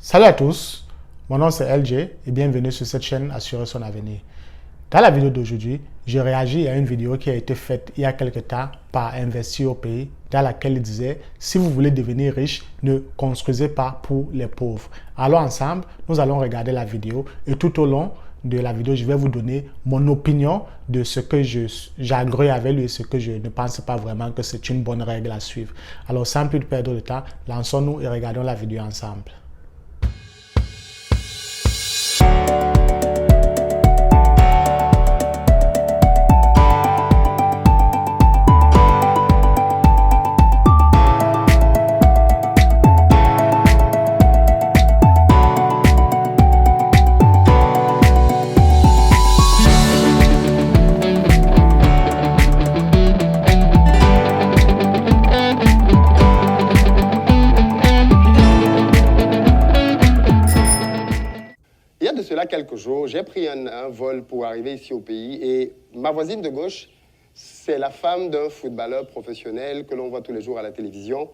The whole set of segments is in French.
Salut à tous, mon nom c'est LJ et bienvenue sur cette chaîne Assurer son avenir. Dans la vidéo d'aujourd'hui, je réagis à une vidéo qui a été faite il y a quelque temps par Investir au pays, dans laquelle il disait « Si vous voulez devenir riche, ne construisez pas pour les pauvres ». Alors ensemble, nous allons regarder la vidéo et tout au long de la vidéo, je vais vous donner mon opinion de ce que j'agrée avec lui et ce que je ne pense pas vraiment que c'est une bonne règle à suivre. Alors sans plus perdre de temps, lançons-nous et regardons la vidéo ensemble. Quelques jours, j'ai pris un vol pour arriver ici au pays et ma voisine de gauche, c'est la femme d'un footballeur professionnel que l'on voit tous les jours à la télévision.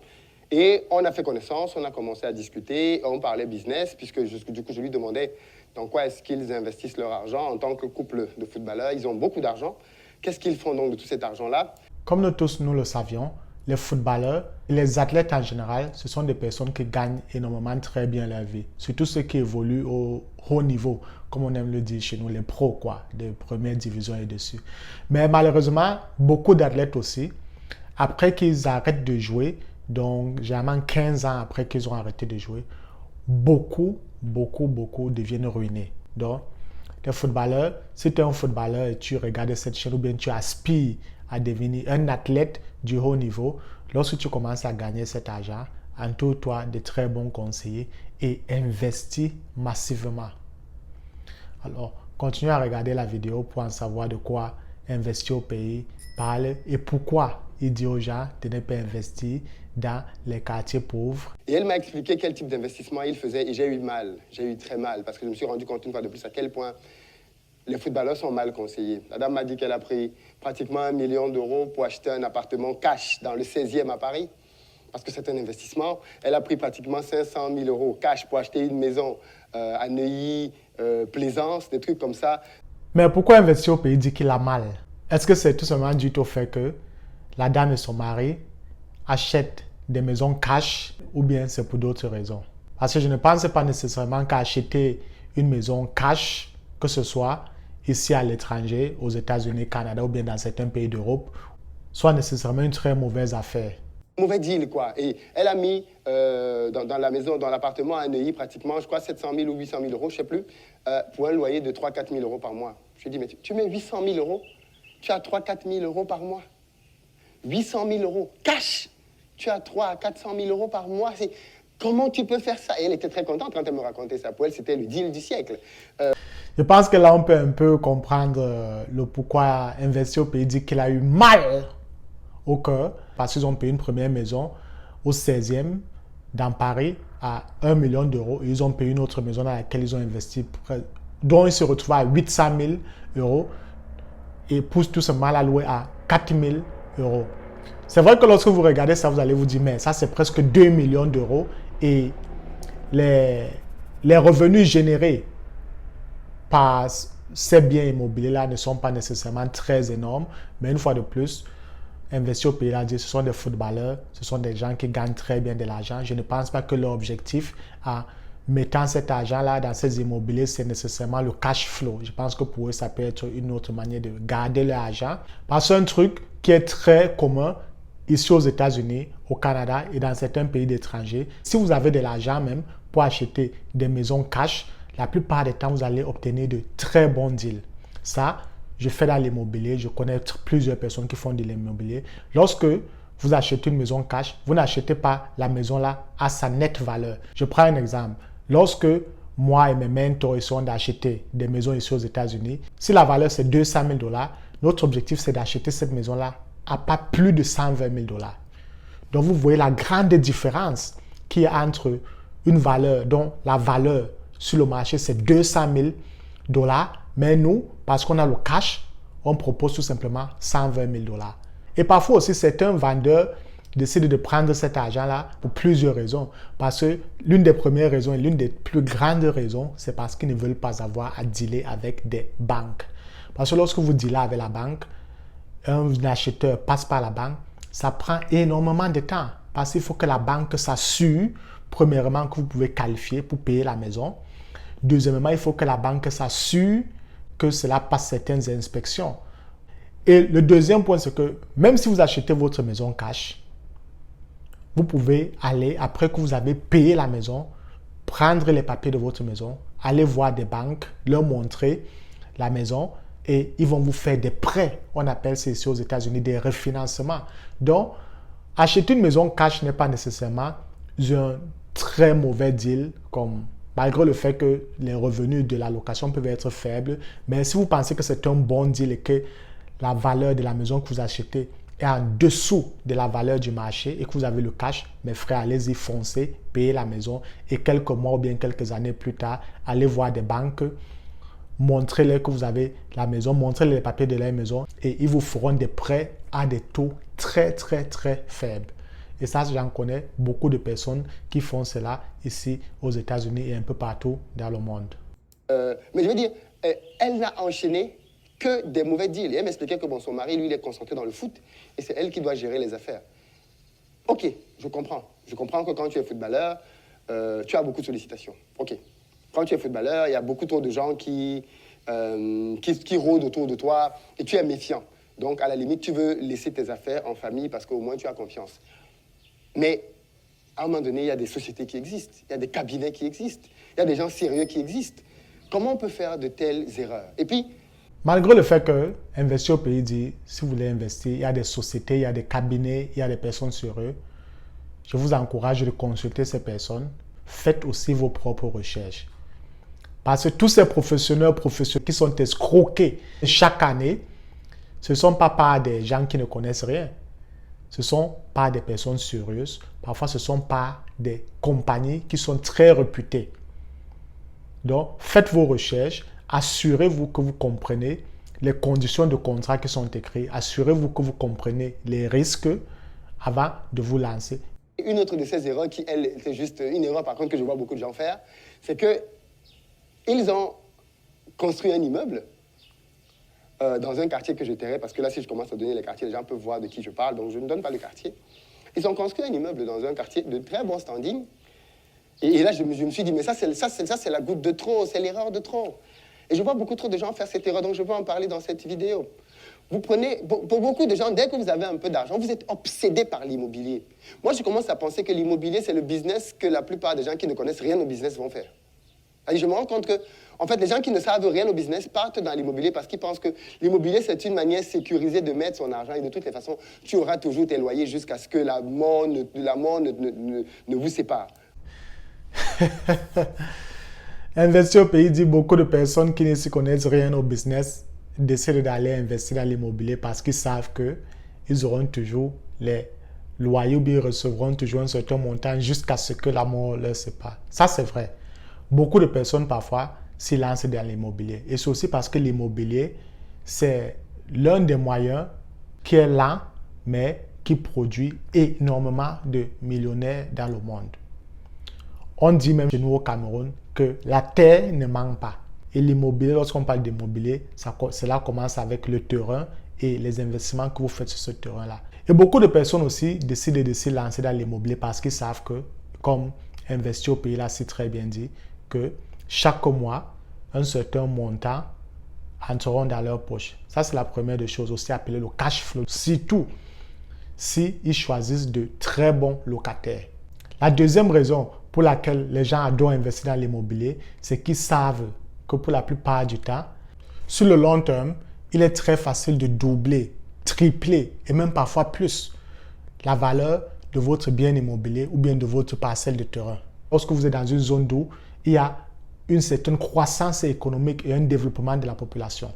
Et on a fait connaissance, on a commencé à discuter, on parlait business, puisque du coup je lui demandais dans quoi est-ce qu'ils investissent leur argent en tant que couple de footballeurs. Ils ont beaucoup d'argent. Qu'est-ce qu'ils font donc de tout cet argent-là? Comme nous tous nous le savions, les footballeurs et les athlètes en général, ce sont des personnes qui gagnent énormément très bien leur vie. Surtout ceux qui évoluent au haut niveau, comme on aime le dire chez nous, les pros, quoi, des premières divisions et dessus. Mais malheureusement, beaucoup d'athlètes aussi, après qu'ils arrêtent de jouer, donc généralement 15 ans après qu'ils ont arrêté de jouer, beaucoup deviennent ruinés. Donc, les footballeurs, si tu es un footballeur et tu regardes cette chaîne ou bien tu aspires à devenir un athlète du haut niveau, lorsque tu commences à gagner cet argent, entoure-toi de très bons conseillers et investis massivement. Alors, continue à regarder la vidéo pour en savoir de quoi Investir au pays parle et pourquoi il dit aux gens de ne pas investir dans les quartiers pauvres. Et elle m'a expliqué quel type d'investissement il faisait et j'ai eu mal, j'ai eu très mal parce que je me suis rendu compte une fois de plus à quel point les footballeurs sont mal conseillés. La dame m'a dit qu'elle a pris pratiquement 1 million d'euros pour acheter un appartement cash dans le 16e à Paris. Parce que c'est un investissement. Elle a pris pratiquement 500 000 euros cash pour acheter une maison à Neuilly, Plaisance, des trucs comme ça. Mais pourquoi Investir au pays dit qu'il a mal? Est-ce que c'est tout simplement dû au fait que la dame et son mari achètent des maisons cash ou bien c'est pour d'autres raisons? Parce que je ne pense pas nécessairement qu'à acheter une maison cash, que ce soit ici à l'étranger, aux États-Unis, Canada ou bien dans certains pays d'Europe, soit nécessairement une très mauvaise affaire. Mauvais deal, quoi. Et elle a mis dans la maison, dans l'appartement à Neuilly, pratiquement, je crois, 700 000 ou 800 000 euros, je ne sais plus, pour un loyer de 3 000 à 4 000 euros par mois. Je lui ai dit, mais tu mets 800 000 euros, tu as 3 000 à 4 000 euros par mois. 800 000 euros, cash, tu as 3 000 à 400 000 euros par mois. Comment tu peux faire ça? Et elle était très contente quand elle me racontait ça. Pour elle, c'était le deal du siècle. Je pense que là, on peut un peu comprendre le pourquoi Investir au pays dit qu'il a eu mal au cœur parce qu'ils ont payé une première maison au 16e dans Paris à 1 million d'euros et ils ont payé une autre maison dans laquelle ils ont investi dont ils se retrouvent à 800 000 euros et poussent tout ce mal à louer à 4 000 euros. C'est vrai que lorsque vous regardez ça, vous allez vous dire mais ça c'est presque 2 millions d'euros et les revenus générés par ces biens immobiliers-là ne sont pas nécessairement très énormes, mais une fois de plus, Investir au pays, là, ce sont des footballeurs, ce sont des gens qui gagnent très bien de l'argent. Je ne pense pas que leur objectif en mettant cet argent-là dans ces immobiliers, c'est nécessairement le cash flow. Je pense que pour eux, ça peut être une autre manière de garder leur argent. Parce qu'un truc qui est très commun ici aux États-Unis, au Canada et dans certains pays d'étrangers, si vous avez de l'argent même pour acheter des maisons cash, la plupart des temps, vous allez obtenir de très bons deals. Ça, je fais dans l'immobilier, je connais plusieurs personnes qui font de l'immobilier. Lorsque vous achetez une maison cash, vous n'achetez pas la maison là à sa nette valeur. Je prends un exemple. Lorsque moi et mes mentors essayons d'acheter des maisons ici aux États-Unis, si la valeur c'est 200 000 $, notre objectif c'est d'acheter cette maison là à pas plus de 120 000 $. Donc vous voyez la grande différence qu'il y a entre une valeur dont la valeur sur le marché c'est 200 000 $, mais nous, parce qu'on a le cash, on propose tout simplement 120 000 $. Et parfois aussi, certains vendeurs décident de prendre cet argent-là pour plusieurs raisons. Parce que l'une des premières raisons et l'une des plus grandes raisons, c'est parce qu'ils ne veulent pas avoir à dealer avec des banques. Parce que lorsque vous dealez avec la banque, un acheteur passe par la banque, ça prend énormément de temps. Parce qu'il faut que la banque s'assure, premièrement, que vous pouvez qualifier pour payer la maison. Deuxièmement, il faut que la banque s'assure que cela passe certaines inspections. Et le deuxième point, c'est que même si vous achetez votre maison cash, vous pouvez aller, après que vous avez payé la maison, prendre les papiers de votre maison, aller voir des banques, leur montrer la maison et ils vont vous faire des prêts. On appelle ça ici aux États-Unis des refinancements. Donc, acheter une maison cash n'est pas nécessairement un très mauvais deal, malgré le fait que les revenus de la location peuvent être faibles. Mais si vous pensez que c'est un bon deal et que la valeur de la maison que vous achetez est en dessous de la valeur du marché et que vous avez le cash, mes frères, allez-y, foncez, payez la maison et quelques mois ou bien quelques années plus tard, allez voir des banques, montrez-leur que vous avez la maison, montrez-leur les papiers de la maison et ils vous feront des prêts à des taux très, très, très faibles. Et ça, j'en connais beaucoup de personnes qui font cela ici aux États-Unis et un peu partout dans le monde. Mais je veux dire, elle n'a enchaîné que des mauvais deals. Et elle m'expliquait que son mari, lui, il est concentré dans le foot et c'est elle qui doit gérer les affaires. Ok, je comprends. Je comprends que quand tu es footballeur, tu as beaucoup de sollicitations. Ok. Quand tu es footballeur, il y a beaucoup trop de gens qui rôdent autour de toi et tu es méfiant. Donc, à la limite, tu veux laisser tes affaires en famille parce qu'au moins tu as confiance. Mais à un moment donné, il y a des sociétés qui existent, il y a des cabinets qui existent, il y a des gens sérieux qui existent. Comment on peut faire de telles erreurs? Et puis, malgré le fait que Investir au pays dit, si vous voulez investir, il y a des sociétés, il y a des cabinets, il y a des personnes sérieuses, je vous encourage de consulter ces personnes. Faites aussi vos propres recherches. Parce que tous ces professionnels qui sont escroqués chaque année, ce ne sont pas par des gens qui ne connaissent rien. Ce ne sont pas des personnes sérieuses. Parfois, ce ne sont pas des compagnies qui sont très réputées. Donc, faites vos recherches. Assurez-vous que vous comprenez les conditions de contrat qui sont écrites. Assurez-vous que vous comprenez les risques avant de vous lancer. Une autre de ces erreurs qui, elle, c'est juste une erreur par contre que je vois beaucoup de gens faire, c'est qu'ils ont construit un immeuble dans un quartier que je tairai, parce que là, si je commence à donner les quartiers, les gens peuvent voir de qui je parle, donc je ne donne pas le quartier. Ils ont construit un immeuble dans un quartier de très bon standing. Et là, je me suis dit, mais ça, c'est la goutte de trop, c'est l'erreur de trop. Et je vois beaucoup trop de gens faire cette erreur, donc je veux en parler dans cette vidéo. Vous prenez, pour beaucoup de gens, dès que vous avez un peu d'argent, vous êtes obsédé par l'immobilier. Moi, je commence à penser que l'immobilier, c'est le business que la plupart des gens qui ne connaissent rien au business vont faire. Et je me rends compte que, en fait, les gens qui ne savent rien au business partent dans l'immobilier parce qu'ils pensent que l'immobilier, c'est une manière sécurisée de mettre son argent. Et de toutes les façons, tu auras toujours tes loyers jusqu'à ce que la mort ne vous sépare. Investir au pays dit beaucoup de personnes qui ne s'y connaissent rien au business décident d'aller investir dans l'immobilier parce qu'ils savent qu'ils auront toujours les loyers ou bien ils recevront toujours un certain montant jusqu'à ce que la mort leur sépare. Ça, c'est vrai. Beaucoup de personnes, parfois, s'y lancent dans l'immobilier. Et c'est aussi parce que l'immobilier, c'est l'un des moyens qui est lent, mais qui produit énormément de millionnaires dans le monde. On dit même chez nous au Cameroun que la terre ne manque pas. Et l'immobilier, lorsqu'on parle d'immobilier, cela commence avec le terrain et les investissements que vous faites sur ce terrain-là. Et beaucoup de personnes aussi décident de se lancer dans l'immobilier parce qu'ils savent que, comme Investir au pays l'a si très bien dit, que chaque mois, un certain montant entreront dans leur poche. Ça, c'est la première des choses, aussi appelée le cash flow. Surtout, s'ils choisissent de très bons locataires. La deuxième raison pour laquelle les gens adorent investir dans l'immobilier, c'est qu'ils savent que pour la plupart du temps, sur le long terme, il est très facile de doubler, tripler et même parfois plus la valeur de votre bien immobilier ou bien de votre parcelle de terrain. Lorsque vous êtes dans une zone d'où il y a une certaine croissance économique et un développement de la population.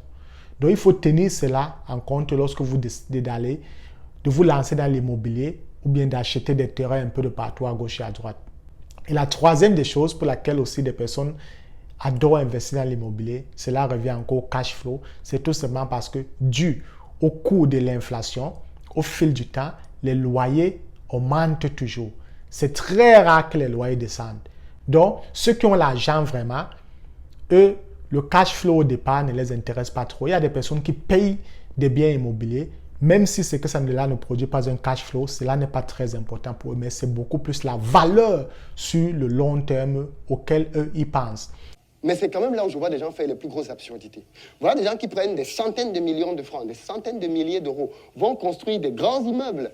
Donc, il faut tenir cela en compte lorsque vous décidez de vous lancer dans l'immobilier ou bien d'acheter des terrains un peu de partout à gauche et à droite. Et la troisième des choses pour laquelle aussi des personnes adorent investir dans l'immobilier, cela revient encore au cash flow, c'est tout simplement parce que dû au coût de l'inflation, au fil du temps, les loyers augmente toujours. C'est très rare que les loyers descendent. Donc, ceux qui ont l'argent vraiment, eux, le cash flow au départ ne les intéresse pas trop. Il y a des personnes qui payent des biens immobiliers, même si c'est que ça ne produit pas un cash flow, cela n'est pas très important pour eux, mais c'est beaucoup plus la valeur sur le long terme auquel eux, ils pensent. Mais c'est quand même là où je vois des gens faire les plus grosses absurdités. Voilà des gens qui prennent des centaines de millions de francs, des centaines de milliers d'euros, vont construire des grands immeubles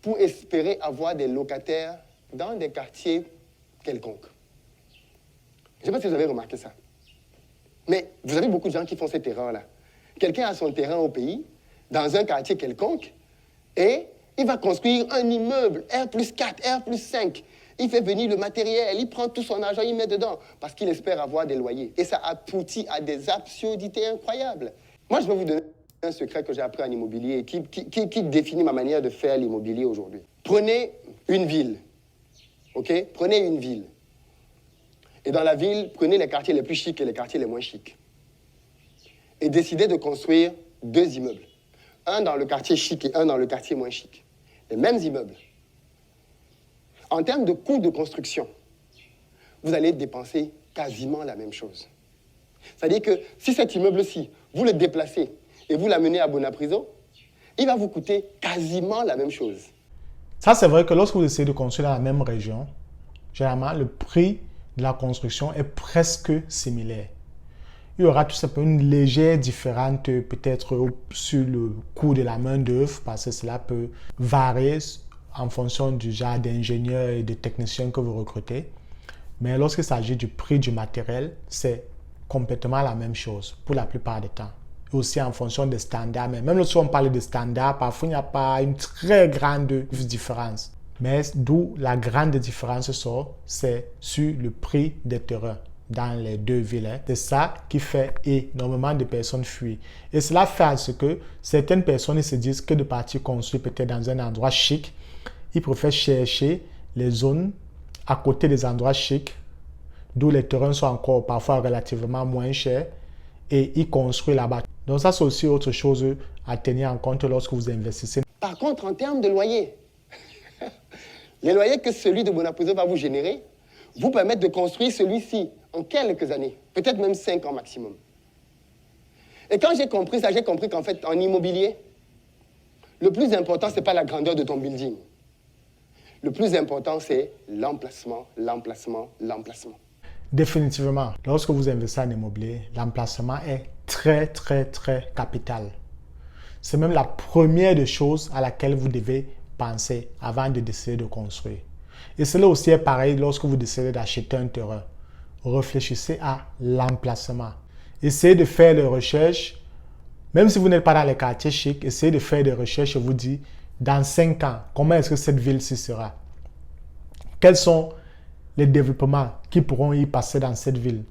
pour espérer avoir des locataires dans des quartiers quelconques. Je ne sais pas si vous avez remarqué ça. Mais vous avez beaucoup de gens qui font cette erreur-là. Quelqu'un a son terrain au pays, dans un quartier quelconque, et il va construire un immeuble, R+4, R+5. Il fait venir le matériel, il prend tout son argent, il met dedans, parce qu'il espère avoir des loyers. Et ça aboutit à des absurdités incroyables. Moi, je vais vous donner un secret que j'ai appris en immobilier et qui définit ma manière de faire l'immobilier aujourd'hui. Prenez une ville, ok? Prenez une ville. Et dans la ville, prenez les quartiers les plus chics et les quartiers les moins chics. Et décidez de construire 2 immeubles. Un dans le quartier chic et un dans le quartier moins chic. Les mêmes immeubles. En termes de coût de construction, vous allez dépenser quasiment la même chose. C'est-à-dire que si cet immeuble-ci, vous le déplacez et vous l'amenez à Bonapriso, il va vous coûter quasiment la même chose. Ça, c'est vrai que lorsque vous essayez de construire dans la même région, généralement, le prix de la construction est presque similaire. Il y aura tout simplement une légère différence peut-être sur le coût de la main-d'œuvre parce que cela peut varier en fonction du genre d'ingénieur et de technicien que vous recrutez. Mais lorsqu'il s'agit du prix du matériel, c'est complètement la même chose pour la plupart des temps. Et aussi en fonction des standards. Mais même lorsqu'on parle de standards, parfois il n'y a pas une très grande différence. Mais d'où la grande différence sort, c'est sur le prix des terrains dans les 2 villes. C'est ça qui fait énormément de personnes fuir. Et cela fait à ce que certaines personnes se disent que de partir construire peut-être dans un endroit chic, ils préfèrent chercher les zones à côté des endroits chics, d'où les terrains sont encore parfois relativement moins chers, et ils construisent là-bas. Donc ça, c'est aussi autre chose à tenir en compte lorsque vous investissez. Par contre, en termes de loyer, les loyers que celui de Bonapriso va vous générer vous permettent de construire celui-ci en quelques années, peut-être même 5 ans maximum. Et quand j'ai compris ça, j'ai compris qu'en fait, en immobilier, le plus important, ce n'est pas la grandeur de ton building. Le plus important, c'est l'emplacement, l'emplacement, l'emplacement. Définitivement, lorsque vous investissez en immobilier, l'emplacement est très, très, très capital. C'est même la première des choses à laquelle vous devez penser avant de décider de construire. Et cela aussi est pareil lorsque vous décidez d'acheter un terrain. Réfléchissez à l'emplacement. Essayez de faire des recherches, même si vous n'êtes pas dans les quartiers chics, essayez de faire des recherches et vous dites, dans 5 ans, comment est-ce que cette ville-ci sera? Quels sont les développements qui pourront y passer dans cette ville?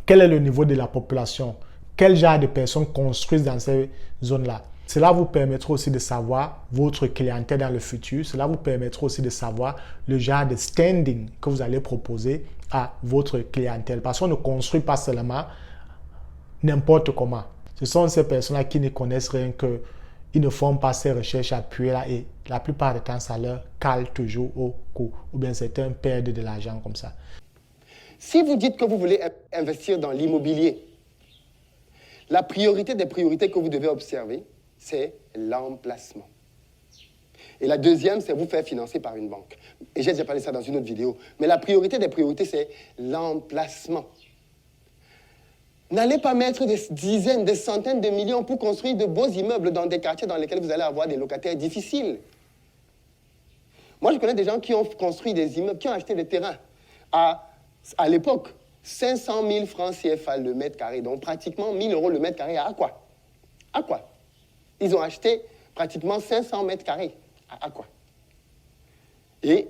Quel est le niveau de la population? Quel genre de personnes construisent dans ces zones-là? Cela vous permettra aussi de savoir votre clientèle dans le futur. Cela vous permettra aussi de savoir le genre de standing que vous allez proposer à votre clientèle. Parce qu'on ne construit pas seulement n'importe comment. Ce sont ces personnes-là qui ne connaissent rien, qu'ils ne font pas ces recherches appuyées là et la plupart du temps, ça leur cale toujours au cou. Ou bien certains perdent de l'argent comme ça. Si vous dites que vous voulez investir dans l'immobilier, la priorité des priorités que vous devez observer, c'est l'emplacement. Et la deuxième, c'est vous faire financer par une banque. Et j'ai déjà parlé de ça dans une autre vidéo. Mais la priorité des priorités, c'est l'emplacement. N'allez pas mettre des dizaines, des centaines de millions pour construire de beaux immeubles dans des quartiers dans lesquels vous allez avoir des locataires difficiles. Moi, je connais des gens qui ont construit des immeubles, qui ont acheté des terrains à l'époque, 500 000 francs CFA le mètre carré, donc pratiquement 1 000 € le mètre carré. À quoi? À quoi? Ils ont acheté pratiquement 500 mètres carrés. À quoi? Et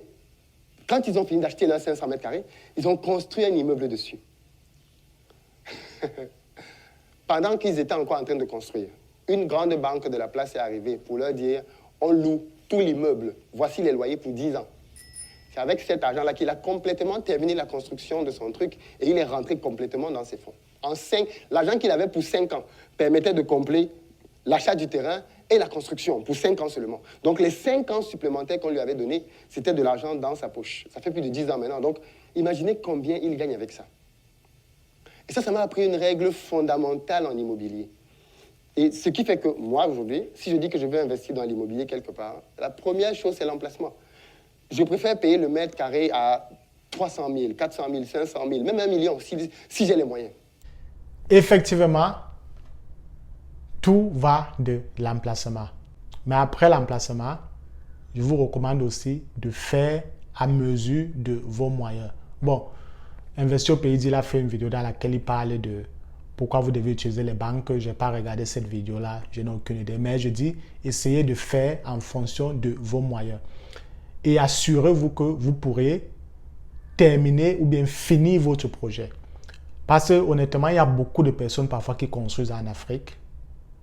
quand ils ont fini d'acheter leurs 500 mètres carrés, ils ont construit un immeuble dessus. Pendant qu'ils étaient encore en train de construire, une grande banque de la place est arrivée pour leur dire « On loue tout l'immeuble. Voici les loyers pour 10 ans. » C'est avec cet argent-là qu'il a complètement terminé la construction de son truc et il est rentré complètement dans ses fonds. L'argent qu'il avait pour 5 ans permettait de combler l'achat du terrain et la construction pour 5 ans seulement. Donc les 5 ans supplémentaires qu'on lui avait donnés, c'était de l'argent dans sa poche. Ça fait plus de 10 ans maintenant. Donc imaginez combien il gagne avec ça. Et ça m'a appris une règle fondamentale en immobilier. Et ce qui fait que moi, aujourd'hui, si je dis que je veux investir dans l'immobilier quelque part, la première chose, c'est l'emplacement. Je préfère payer le mètre carré à 300 000, 400 000, 500 000, même 1 million, si j'ai les moyens. Effectivement, tout va de l'emplacement. Mais après l'emplacement, je vous recommande aussi de faire à mesure de vos moyens. Bon, Investir au pays, il a fait une vidéo dans laquelle il parle de pourquoi vous devez utiliser les banques. Je n'ai pas regardé cette vidéo-là, je n'ai aucune idée. Mais je dis, essayez de faire en fonction de vos moyens. Et assurez-vous que vous pourrez terminer ou bien finir votre projet. Parce que honnêtement, il y a beaucoup de personnes parfois qui construisent en Afrique,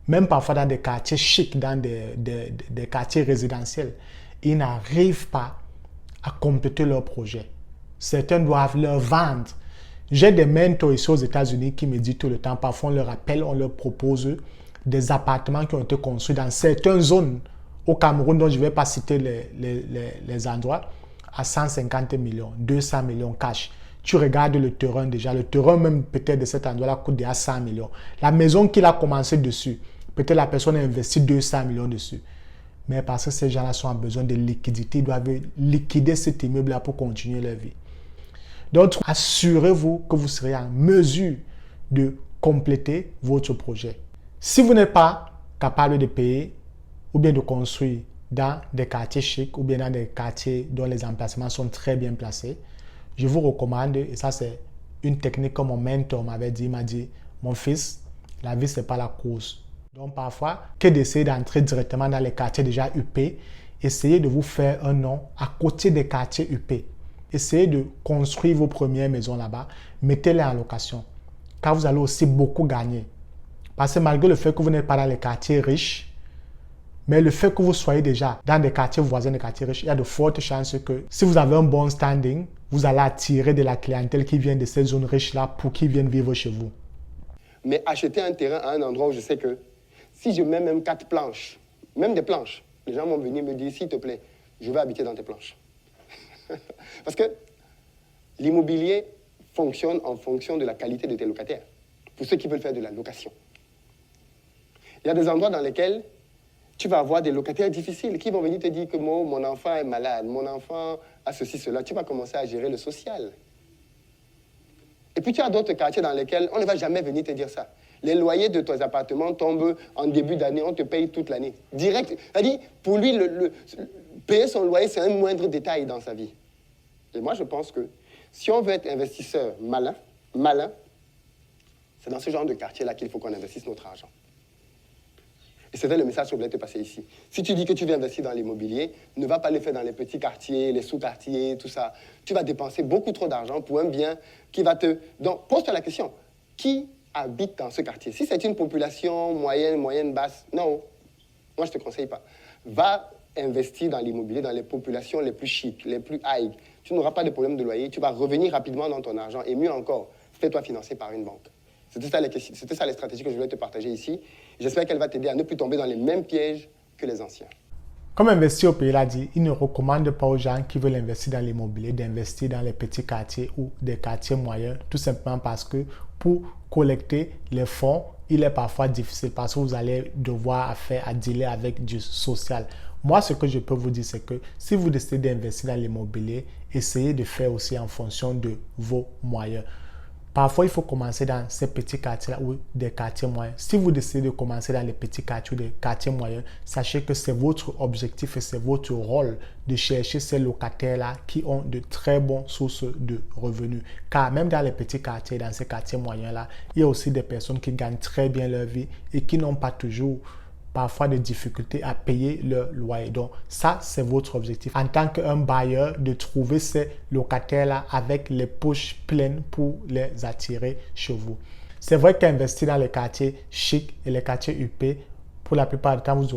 même parfois dans des quartiers chics, dans des quartiers résidentiels. Ils n'arrivent pas à compléter leur projet. Certains doivent leur vendre. J'ai des mentors ici aux États-Unis qui me disent tout le temps, parfois on leur appelle, on leur propose des appartements qui ont été construits dans certaines zones au Cameroun, dont je ne vais pas citer les endroits, à 150 millions, 200 millions cash. Tu regardes le terrain déjà, le terrain même peut-être de cet endroit-là coûte déjà 100 millions. La maison qu'il a commencé dessus, peut-être la personne a investi 200 millions dessus. Mais parce que ces gens-là sont en besoin de liquidité, ils doivent liquider cet immeuble-là pour continuer leur vie. Donc, assurez-vous que vous serez en mesure de compléter votre projet. Si vous n'êtes pas capable de payer ou bien de construire dans des quartiers chics ou bien dans des quartiers dont les emplacements sont très bien placés, je vous recommande, et ça c'est une technique que mon mentor m'avait dit, il m'a dit, mon fils, la vie c'est pas la course. Donc parfois, que d'essayer d'entrer directement dans les quartiers déjà UP, essayez de vous faire un nom à côté des quartiers UP. Essayez de construire vos premières maisons là-bas, mettez-les en location, car vous allez aussi beaucoup gagner. Parce que malgré le fait que vous n'êtes pas dans les quartiers riches, mais le fait que vous soyez déjà dans des quartiers voisins des quartiers riches, il y a de fortes chances que si vous avez un bon standing, vous allez attirer de la clientèle qui vient de ces zones riches-là pour qu'ils viennent vivre chez vous. Mais acheter un terrain à un endroit où je sais que si je mets même 4 planches, même des planches, les gens vont venir me dire, s'il te plaît, je vais habiter dans tes planches. Parce que l'immobilier fonctionne en fonction de la qualité de tes locataires, pour ceux qui veulent faire de la location. Il y a des endroits dans lesquels tu vas avoir des locataires difficiles qui vont venir te dire que mon enfant est malade, mon enfant a ceci, cela. Tu vas commencer à gérer le social. Et puis tu as d'autres quartiers dans lesquels on ne va jamais venir te dire ça. Les loyers de tes appartements tombent en début d'année, on te paye toute l'année. Direct. C'est-à-dire, pour lui, payer son loyer, c'est un moindre détail dans sa vie. Et moi, je pense que si on veut être investisseur malin, c'est dans ce genre de quartier-là qu'il faut qu'on investisse notre argent. Et c'était le message que je voulais te passer ici. Si tu dis que tu veux investir dans l'immobilier, ne va pas le faire dans les petits quartiers, les sous-quartiers, tout ça. Tu vas dépenser beaucoup trop d'argent pour un bien qui va te... Donc, pose-toi la question, qui habite dans ce quartier? Si c'est une population moyenne, basse, non, moi je ne te conseille pas. Va investir dans l'immobilier, dans les populations les plus chics, les plus high. Tu n'auras pas de problème de loyer, tu vas revenir rapidement dans ton argent et mieux encore, fais-toi financer par une banque. C'était ça les stratégies que je voulais te partager ici. J'espère qu'elle va t'aider à ne plus tomber dans les mêmes pièges que les anciens. Comme Investir au pays l'a dit, il ne recommande pas aux gens qui veulent investir dans l'immobilier d'investir dans les petits quartiers ou des quartiers moyens, tout simplement parce que pour collecter les fonds, il est parfois difficile parce que vous allez devoir faire à dealer avec du social. Moi, ce que je peux vous dire, c'est que si vous décidez d'investir dans l'immobilier, essayez de faire aussi en fonction de vos moyens. Parfois, il faut commencer dans ces petits quartiers-là ou des quartiers moyens. Si vous décidez de commencer dans les petits quartiers ou des quartiers moyens, sachez que c'est votre objectif et c'est votre rôle de chercher ces locataires-là qui ont de très bonnes sources de revenus. Car même dans les petits quartiers, dans ces quartiers moyens-là, il y a aussi des personnes qui gagnent très bien leur vie et qui n'ont pas toujours parfois des difficultés à payer leur loyer. Donc, ça, c'est votre objectif. En tant qu'un bailleur, de trouver ces locataires-là avec les poches pleines pour les attirer chez vous. C'est vrai qu'investir dans les quartiers chics et les quartiers UP, pour la plupart du temps, vous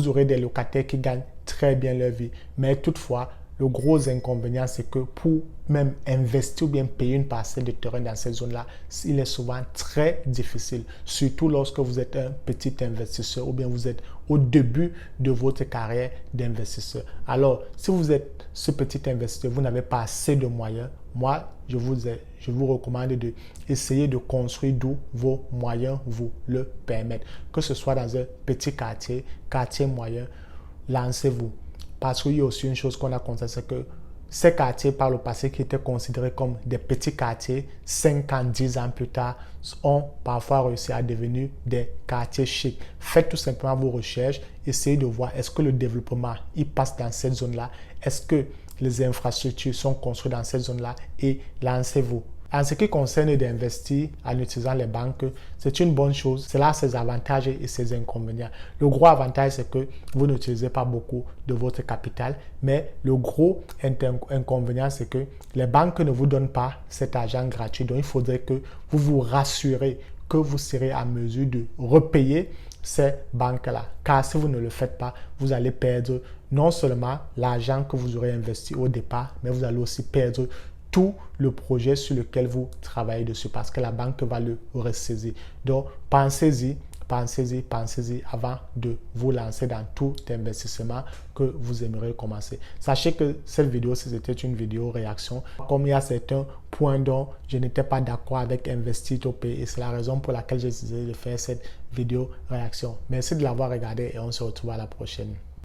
aurez des locataires qui gagnent très bien leur vie. Mais toutefois, le gros inconvénient, c'est que pour même investir ou bien payer une parcelle de terrain dans cette zone-là, il est souvent très difficile, surtout lorsque vous êtes un petit investisseur ou bien vous êtes au début de votre carrière d'investisseur. Alors, si vous êtes ce petit investisseur, vous n'avez pas assez de moyens, moi, je vous recommande d'essayer de construire d'où vos moyens vous le permettent. Que ce soit dans un petit quartier moyen, lancez-vous. Parce qu'il y a aussi une chose qu'on a constaté, c'est que ces quartiers par le passé qui étaient considérés comme des petits quartiers, 5 ans, 10 ans plus tard, ont parfois réussi à devenir des quartiers chics. Faites tout simplement vos recherches, essayez de voir est-ce que le développement il passe dans cette zone-là, est-ce que les infrastructures sont construites dans cette zone-là et lancez-vous. En ce qui concerne d'investir en utilisant les banques, c'est une bonne chose. Cela a ses avantages et ses inconvénients. Le gros avantage, c'est que vous n'utilisez pas beaucoup de votre capital, mais le gros inconvénient, c'est que les banques ne vous donnent pas cet argent gratuit. Donc, il faudrait que vous vous rassurez que vous serez à mesure de repayer ces banques-là. Car si vous ne le faites pas, vous allez perdre non seulement l'argent que vous aurez investi au départ, mais vous allez aussi perdre tout le projet sur lequel vous travaillez dessus parce que la banque va le ressaisir. Donc, pensez-y avant de vous lancer dans tout investissement que vous aimeriez commencer. Sachez que cette vidéo, c'était une vidéo réaction. Comme il y a certains points dont je n'étais pas d'accord avec Investir to Pay et c'est la raison pour laquelle j'ai décidé de faire cette vidéo réaction. Merci de l'avoir regardé et on se retrouve à la prochaine.